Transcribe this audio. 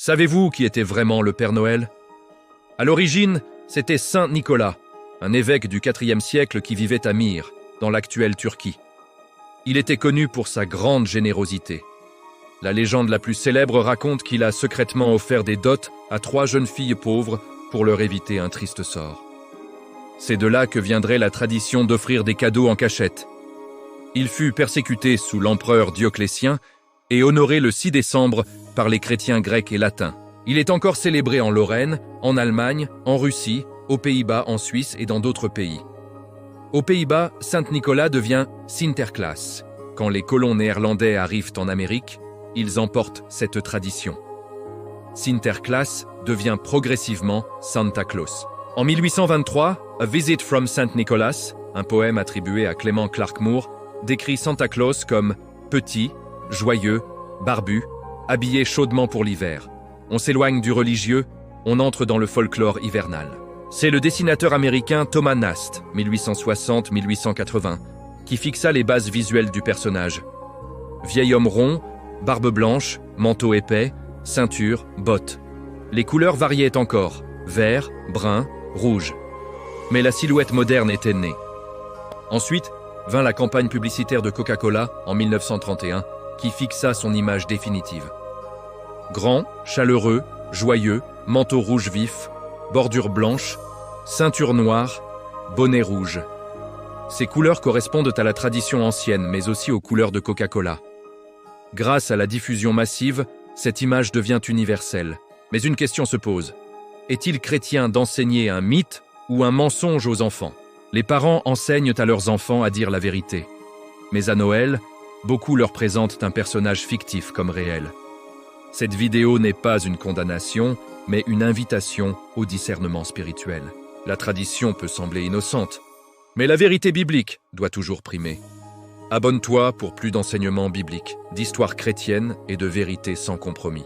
Savez-vous qui était vraiment le Père Noël? À l'origine, c'était Saint Nicolas, un évêque du IVe siècle qui vivait à Myre, dans l'actuelle Turquie. Il était connu pour sa grande générosité. La légende la plus célèbre raconte qu'il a secrètement offert des dots à 3 jeunes filles pauvres pour leur éviter un triste sort. C'est de là que viendrait la tradition d'offrir des cadeaux en cachette. Il fut persécuté sous l'empereur Dioclétien et honoré le 6 décembre par les chrétiens grecs et latins. Il est encore célébré en Lorraine, en Allemagne, en Russie, aux Pays-Bas, en Suisse et dans d'autres pays. Aux Pays-Bas, Saint-Nicolas devient Sinterklaas. Quand les colons néerlandais arrivent en Amérique, ils emportent cette tradition. Sinterklaas devient progressivement Santa Claus. En 1823, A Visit from St. Nicholas, un poème attribué à Clement Clarke Moore, décrit Santa Claus comme petit, joyeux, barbu, habillé chaudement pour l'hiver. On s'éloigne du religieux, on entre dans le folklore hivernal. C'est le dessinateur américain Thomas Nast, 1860-1880, qui fixa les bases visuelles du personnage. Vieil homme rond, barbe blanche, manteau épais, ceinture, bottes. Les couleurs variaient encore, vert, brun, rouge. Mais la silhouette moderne était née. Ensuite vint la campagne publicitaire de Coca-Cola en 1931, qui fixa son image définitive. Grand, chaleureux, joyeux, manteau rouge vif, bordure blanche, ceinture noire, bonnet rouge. Ces couleurs correspondent à la tradition ancienne, mais aussi aux couleurs de Coca-Cola. Grâce à la diffusion massive, cette image devient universelle. Mais une question se pose. Est-il chrétien d'enseigner un mythe ou un mensonge aux enfants? Les parents enseignent à leurs enfants à dire la vérité. Mais à Noël, beaucoup leur présentent un personnage fictif comme réel. Cette vidéo n'est pas une condamnation, mais une invitation au discernement spirituel. La tradition peut sembler innocente, mais la vérité biblique doit toujours primer. Abonne-toi pour plus d'enseignements bibliques, d'histoire chrétienne et de vérité sans compromis.